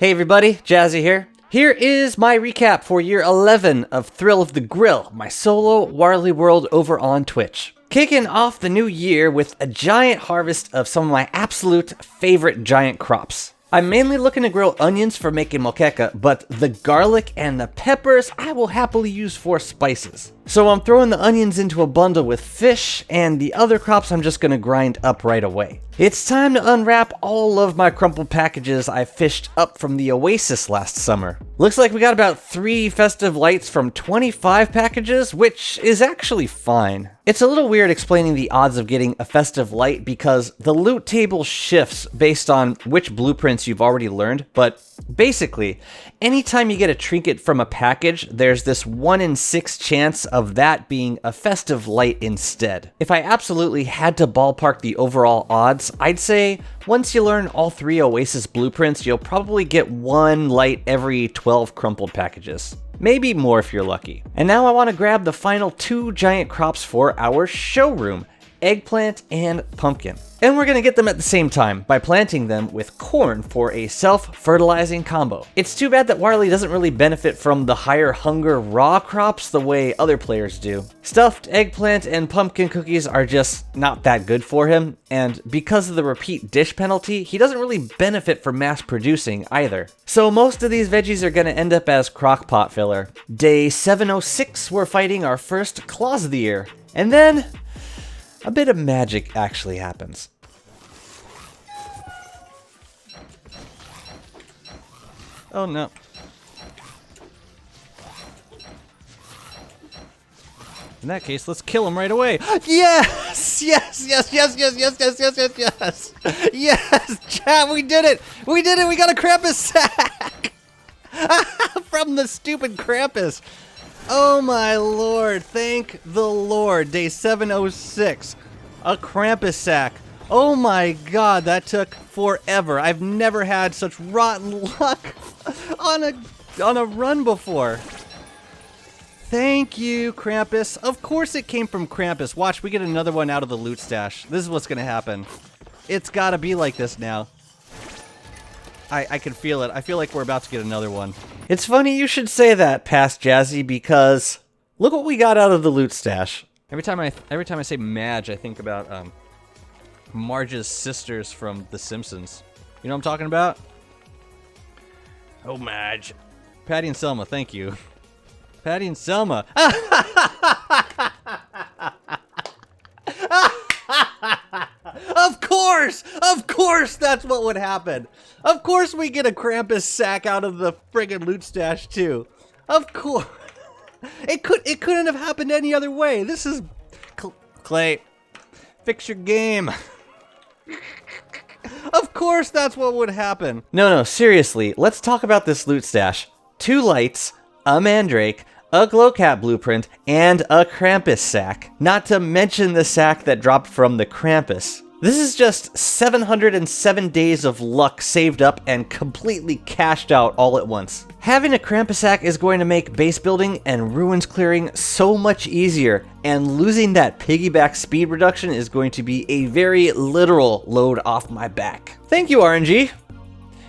Hey everybody, Jazzy here. Here is my recap for year 11 of Thrill of the Grill, my solo Warly World over on Twitch. Kicking off the new year with a giant harvest of some of my absolute favorite giant crops. I'm mainly looking to grow onions for making moqueca, but the garlic and the peppers I will happily use for spices. So I'm throwing the onions into a bundle with fish, and the other crops I'm just going to grind up right away. It's time to unwrap all of my crumpled packages I fished up from the Oasis last summer. Looks like we got about 3 festive lights from 25 packages, which is actually fine. It's a little weird explaining the odds of getting a festive light because the loot table shifts based on which blueprints you've already learned, but basically, anytime you get a trinket from a package, there's this 1 in 6 chance of that being a festive light instead. If I absolutely had to ballpark the overall odds, I'd say once you learn all 3 Oasis blueprints, you'll probably get 1 light every 12 crumpled packages. Maybe more if you're lucky. And now I want to grab the final 2 giant crops for our showroom, eggplant and pumpkin. And we're gonna get them at the same time by planting them with corn for a self-fertilizing combo. It's too bad that Warly doesn't really benefit from the higher hunger raw crops the way other players do. Stuffed eggplant and pumpkin cookies are just not that good for him, and because of the repeat dish penalty, he doesn't really benefit from mass producing either. So most of these veggies are gonna end up as crockpot filler. Day 706, we're fighting our first Klaus of the year, and then a bit of magic actually happens. Oh no. In that case, let's kill him right away. Yes! Yes, yes, yes, yes, yes, yes, yes, yes, yes. Yes, chat, we did it! We did it! We got a Krampus sack! From the stupid Krampus. Oh my lord, thank the Lord. Day 706. A Krampus sack. Oh my god, that took forever. I've never had such rotten luck on a run before. Thank you, Krampus. Of course it came from Krampus. Watch, we get another one out of the loot stash. This is what's gonna happen. It's gotta be like this now. I can feel it. I feel like we're about to get another one. It's funny you should say that, past Jazzy, because look what we got out of the loot stash. Every time I say Madge, I think about Marge's sisters from The Simpsons. You know what I'm talking about? Oh, Madge. Patty and Selma, thank you. Patty and Selma. Of course that's what would happen. Of course we get a Krampus sack out of the friggin' loot stash too. Of course. It couldn't have happened any other way. This is Clay. Fix your game. Of course that's what would happen. No, seriously, let's talk about this loot stash. 2 lights, a mandrake, a glowcat blueprint, and a Krampus sack. Not to mention the sack that dropped from the Krampus. This is just 707 days of luck saved up and completely cashed out all at once. Having a Krampus sack is going to make base building and ruins clearing so much easier, and losing that piggyback speed reduction is going to be a very literal load off my back. Thank you, RNG.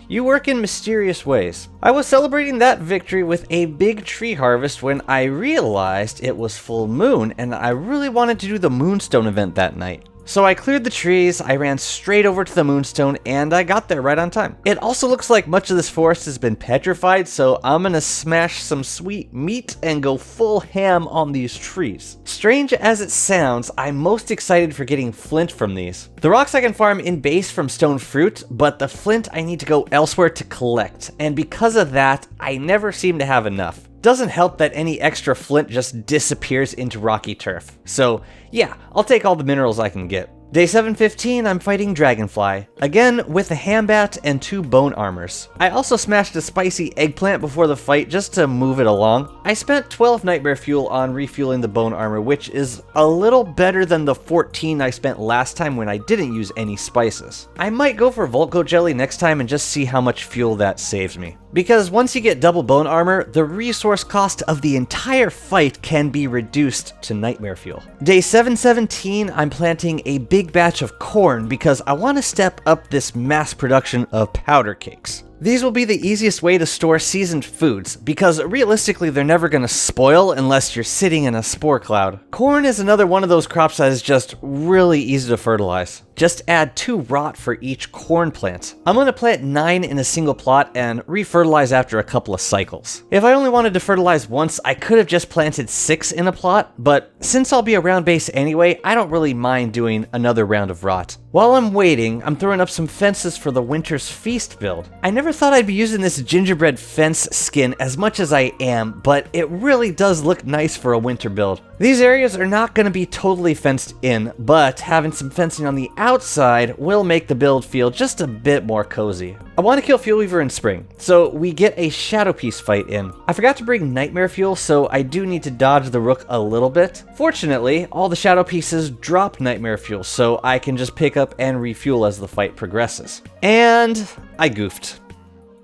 You work in mysterious ways. I was celebrating that victory with a big tree harvest when I realized it was full moon and I really wanted to do the moonstone event that night. So I cleared the trees, I ran straight over to the moonstone, and I got there right on time. It also looks like much of this forest has been petrified, so I'm gonna smash some sweet meat and go full ham on these trees. Strange as it sounds, I'm most excited for getting flint from these. The rocks I can farm in base from stone fruit, but the flint I need to go elsewhere to collect, and because of that, I never seem to have enough. Doesn't help that any extra flint just disappears into rocky turf. So yeah, I'll take all the minerals I can get. Day 715, I'm fighting Dragonfly. Again, with a Hambat and 2 bone armors. I also smashed a spicy eggplant before the fight just to move it along. I spent 12 nightmare fuel on refueling the bone armor, which is a little better than the 14 I spent last time when I didn't use any spices. I might go for Volco jelly next time and just see how much fuel that saves me. Because once you get double bone armor, the resource cost of the entire fight can be reduced to nightmare fuel. Day 717, I'm planting a big batch of corn because I want to step up this mass production of powder cakes. These will be the easiest way to store seasoned foods, because realistically they're never going to spoil unless you're sitting in a spore cloud. Corn is another one of those crops that is just really easy to fertilize. Just add 2 rot for each corn plant. I'm going to plant 9 in a single plot and refertilize after a couple of cycles. If I only wanted to fertilize once, I could have just planted 6 in a plot, but since I'll be a round base anyway, I don't really mind doing another round of rot. While I'm waiting, I'm throwing up some fences for the Winter's Feast build. I never thought I'd be using this gingerbread fence skin as much as I am, but it really does look nice for a winter build. These areas are not going to be totally fenced in, but having some fencing on the outside will make the build feel just a bit more cozy. I want to kill Fuelweaver in spring, so we get a shadow piece fight in. I forgot to bring nightmare fuel, so I do need to dodge the rook a little bit. Fortunately, all the shadow pieces drop nightmare fuel, so I can just pick up and refuel as the fight progresses. And I goofed,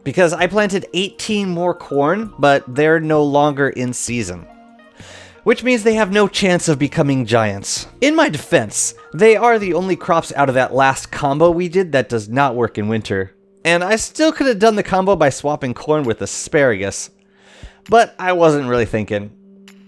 because I planted 18 more corn, but they're no longer in season, which means they have no chance of becoming giants. In my defense, they are the only crops out of that last combo we did that does not work in winter. And I still could have done the combo by swapping corn with asparagus, but I wasn't really thinking.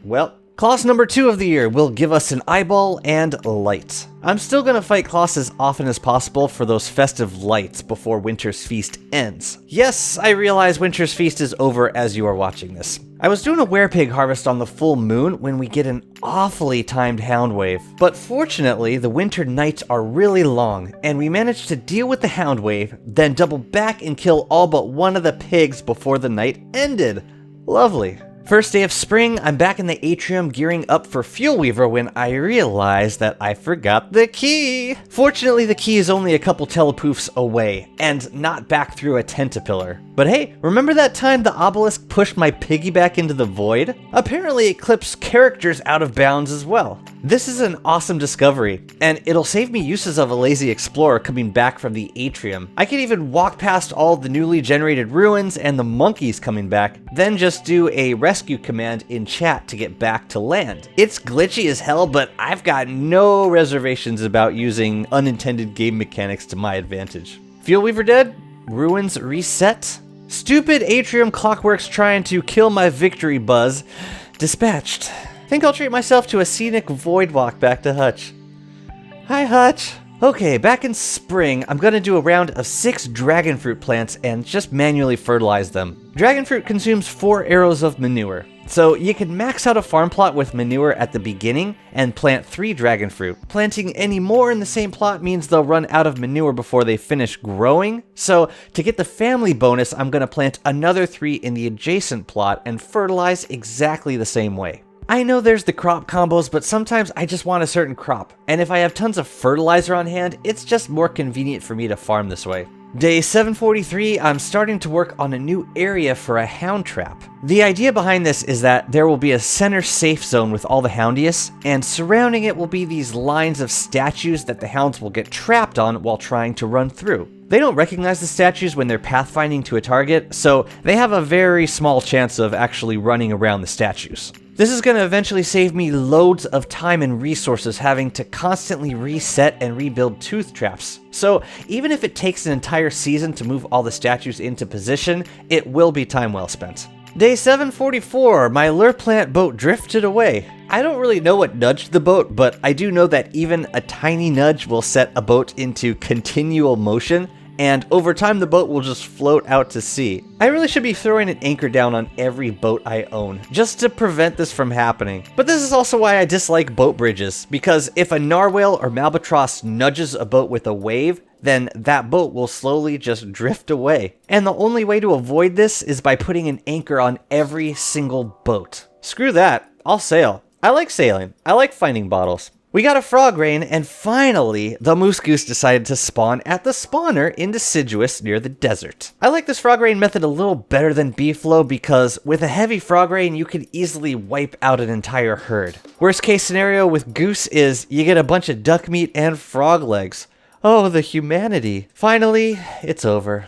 Well, Klaus number 2 of the year will give us an eyeball and light. I'm still gonna fight Klaus as often as possible for those festive lights before Winter's Feast ends. Yes, I realize Winter's Feast is over as you are watching this. I was doing a werepig harvest on the full moon when we get an awfully timed hound wave. But fortunately, the winter nights are really long, and we managed to deal with the hound wave, then double back and kill all but one of the pigs before the night ended. Lovely. First day of spring, I'm back in the atrium gearing up for Fuelweaver when I realize that I forgot the key. Fortunately, the key is only a couple telepoofs away, and not back through a tentapillar. But hey, remember that time the obelisk pushed my piggyback into the void? Apparently it clips characters out of bounds as well. This is an awesome discovery, and it'll save me uses of a lazy explorer coming back from the atrium. I can even walk past all the newly generated ruins and the monkeys coming back, then just do a rescue command in chat to get back to land. It's glitchy as hell, but I've got no reservations about using unintended game mechanics to my advantage. Fuelweaver dead? Ruins reset? Stupid atrium clockworks trying to kill my victory buzz. Dispatched. Think I'll treat myself to a scenic void walk back to Hutch. Hi, Hutch. Okay, back in spring, I'm gonna do a round of 6 dragon fruit plants and just manually fertilize them. Dragon fruit consumes 4 arrows of manure, so you can max out a farm plot with manure at the beginning and plant 3 dragon fruit. Planting any more in the same plot means they'll run out of manure before they finish growing, so to get the family bonus, I'm gonna plant another 3 in the adjacent plot and fertilize exactly the same way. I know there's the crop combos, but sometimes I just want a certain crop, and if I have tons of fertilizer on hand, it's just more convenient for me to farm this way. Day 743, I'm starting to work on a new area for a hound trap. The idea behind this is that there will be a center safe zone with all the HOUNDIUS, and surrounding it will be these lines of statues that the hounds will get trapped on while trying to run through. They don't recognize the statues when they're pathfinding to a target, so they have a very small chance of actually running around the statues. This is going to eventually save me loads of time and resources having to constantly reset and rebuild tooth traps. So even if it takes an entire season to move all the statues into position, it will be time well spent. Day 744, my lure plant boat drifted away. I don't really know what nudged the boat, but I do know that even a tiny nudge will set a boat into continual motion, and over time the boat will just float out to sea. I really should be throwing an anchor down on every boat I own, just to prevent this from happening. But this is also why I dislike boat bridges, because if a narwhal or malbatross nudges a boat with a wave, then that boat will slowly just drift away. And the only way to avoid this is by putting an anchor on every single boat. Screw that, I'll sail. I like sailing, I like finding bottles. We got a frog rain, and finally, the moose goose decided to spawn at the spawner in Deciduous near the desert. I like this frog rain method a little better than beefalo because with a heavy frog rain, you can easily wipe out an entire herd. Worst case scenario with goose is you get a bunch of duck meat and frog legs. Oh, the humanity. Finally, it's over.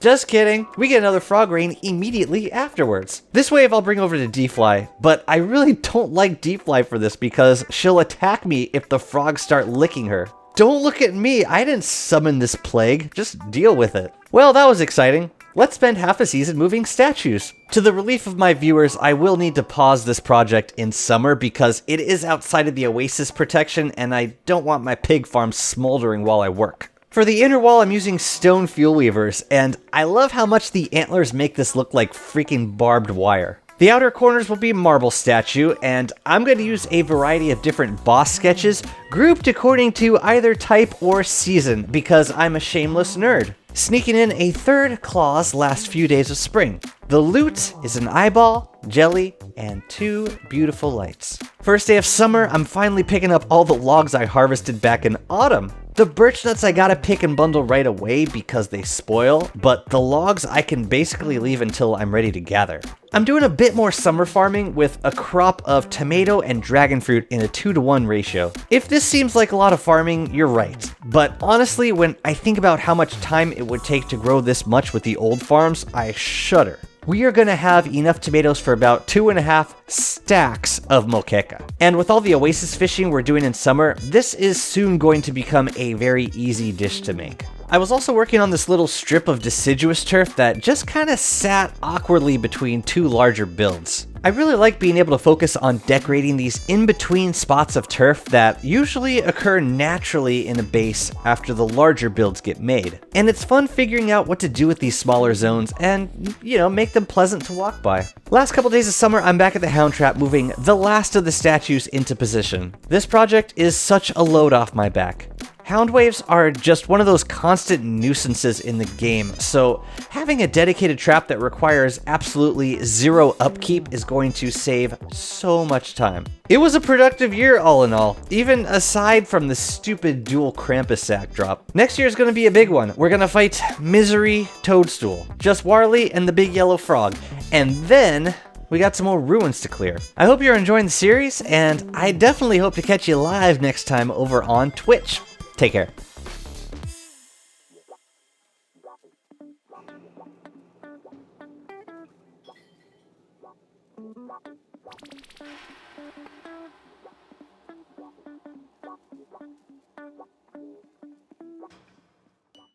Just kidding, we get another frog rain immediately afterwards. This wave I'll bring over to D-Fly, but I really don't like D-Fly for this because she'll attack me if the frogs start licking her. Don't look at me, I didn't summon this plague, just deal with it. Well, that was exciting. Let's spend half a season moving statues. To the relief of my viewers, I will need to pause this project in summer because it is outside of the Oasis protection and I don't want my pig farm smoldering while I work. For the inner wall, I'm using stone Fuelweavers, and I love how much the antlers make this look like freaking barbed wire. The outer corners will be marble statue, and I'm going to use a variety of different boss sketches grouped according to either type or season because I'm a shameless nerd. Sneaking in a third Klaus last few days of spring. The loot is an eyeball, jelly, and 2 beautiful lights. First day of summer, I'm finally picking up all the logs I harvested back in autumn. The birch nuts I gotta pick and bundle right away because they spoil, but the logs I can basically leave until I'm ready to gather. I'm doing a bit more summer farming with a crop of tomato and dragon fruit in a 2-to-1 ratio. If this seems like a lot of farming, you're right. But honestly, when I think about how much time it would take to grow this much with the old farms, I shudder. We are going to have enough tomatoes for about 2.5 stacks of moqueca. And with all the oasis fishing we're doing in summer, this is soon going to become a very easy dish to make. I was also working on this little strip of deciduous turf that just kind of sat awkwardly between 2 larger builds. I really like being able to focus on decorating these in-between spots of turf that usually occur naturally in a base after the larger builds get made. And it's fun figuring out what to do with these smaller zones and, make them pleasant to walk by. Last couple days of summer, I'm back at the hound trap moving the last of the statues into position. This project is such a load off my back. Hound waves are just one of those constant nuisances in the game, so having a dedicated trap that requires absolutely 0 upkeep is going to save so much time. It was a productive year all in all, even aside from the stupid dual Krampus sack drop. Next year is going to be a big one. We're going to fight Misery Toadstool, just Warley and the big yellow frog, and then we got some more ruins to clear. I hope you're enjoying the series, and I definitely hope to catch you live next time over on Twitch. Take care.